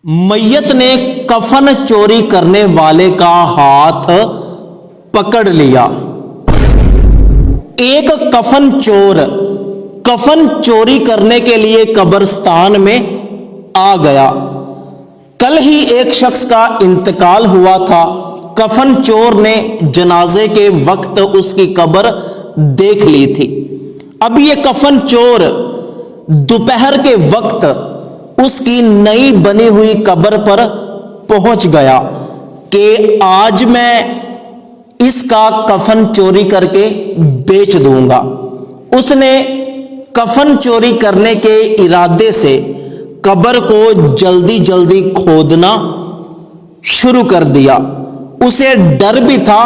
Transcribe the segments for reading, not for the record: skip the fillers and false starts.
मैयत ने कफन चोरी करने वाले का हाथ पकड़ लिया। एक कफन चोर कफन चोरी करने के लिए कब्रिस्तान में आ गया। कल ही एक शख्स का इंतकाल हुआ था। कफन चोर ने जनाजे के वक्त उसकी कब्र देख ली थी। अब ये कफन चोर दोपहर के वक्त उसकी नई बनी हुई कब्र पर पहुंच गया कि आज मैं इसका कफन चोरी करके बेच दूंगा। उसने कफन चोरी करने के इरादे से कब्र को जल्दी जल्दी खोदना शुरू कर दिया। उसे डर भी था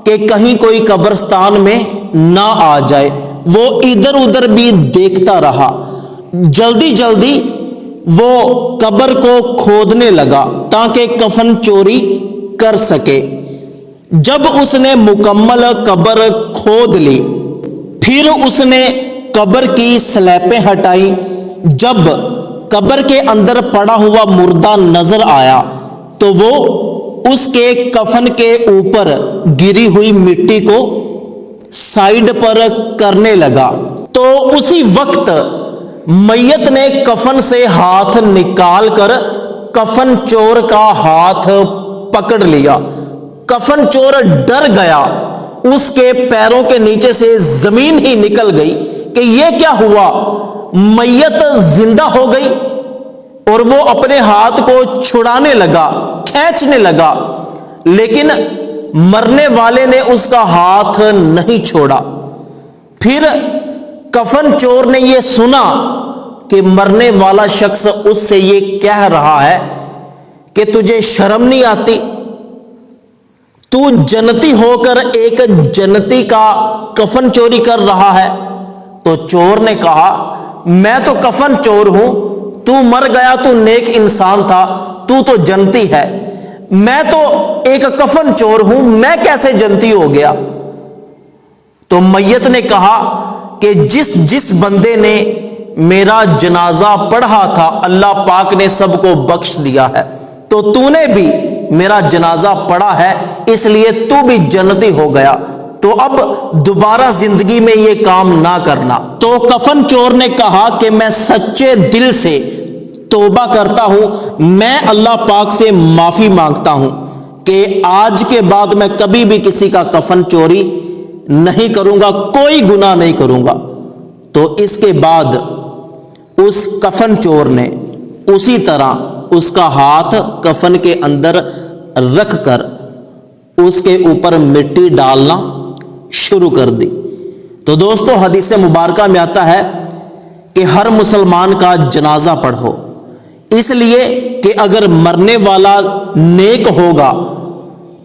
कि कहीं कोई कब्रिस्तान में ना आ जाए। वो इधर उधर भी देखता रहा। जल्दी जल्दी वो कब्र को खोदने लगा ताकि कफन चोरी कर सके। जब उसने मुकम्मल कब्र खोद ली, फिर उसने कब्र की स्लैपें हटाई। जब कब्र के अंदर पड़ा हुआ मुर्दा नजर आया तो वो उसके कफन के ऊपर गिरी हुई मिट्टी को साइड पर करने लगा। तो उसी वक्त मैयत ने कफन से हाथ निकालकर कफन चोर का हाथ पकड़ लिया। कफन चोर डर गया। उसके पैरों के नीचे से जमीन ही निकल गई कि यह क्या हुआ, मैयत जिंदा हो गई। और वो अपने हाथ को छुड़ाने लगा, खींचने लगा, लेकिन मरने वाले ने उसका हाथ नहीं छोड़ा। फिर कफन चोर ने यह सुना कि मरने वाला शख्स उससे ये कह रहा है कि तुझे शर्म नहीं आती, तू जन्नती होकर एक जन्नती का कफन चोरी कर रहा है। तो चोर ने कहा, मैं तो कफन चोर हूं, तू मर गया, तू नेक इंसान था, तू तो जन्नती है। मैं तो एक कफन चोर हूं, मैं कैसे जन्नती हो गया। तो मैयत ने कहा कि जिस बंदे ने मेरा जनाजा पढ़ा था, अल्लाह पाक ने सबको बख्श दिया है। तो तूने भी मेरा जनाजा पढ़ा है, इसलिए तू भी जन्नती हो गया। तो अब दोबारा जिंदगी में ये काम ना करना। तो कफन चोर ने कहा कि मैं सच्चे दिल से तौबा करता हूं, मैं अल्लाह पाक से माफी मांगता हूं कि आज के बाद मैं कभी भी किसी का कफन चोरी नहीं करूंगा, कोई गुनाह नहीं करूंगा। तो इसके बाद उस कफन चोर ने उसी तरह उसका हाथ कफन के अंदर रखकर उसके ऊपर मिट्टी डालना शुरू कर दी। तो दोस्तों, हदीस मुबारका में आता है कि हर मुसलमान का जनाजा पढ़ो, इसलिए कि अगर मरने वाला नेक होगा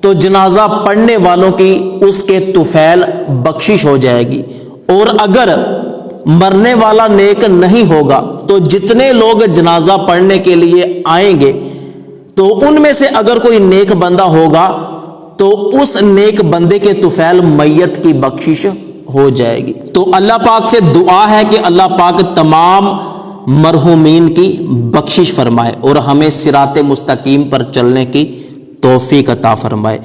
तो जनाजा पढ़ने वालों की उसके तुफैल बख्शिश हो जाएगी। और अगर मरने वाला नेक नहीं होगा तो जितने लोग जनाजा पढ़ने के लिए आएंगे तो उनमें से अगर कोई नेक बंदा होगा तो उस नेक बंदे के तुफैल मैयत की बख्शिश हो जाएगी। तो अल्लाह पाक से दुआ है कि अल्लाह पाक तमाम मरहूमीन की बख्शिश फरमाए और हमें सिराते मुस्तकीम पर चलने की तौफीक अता फरमाए।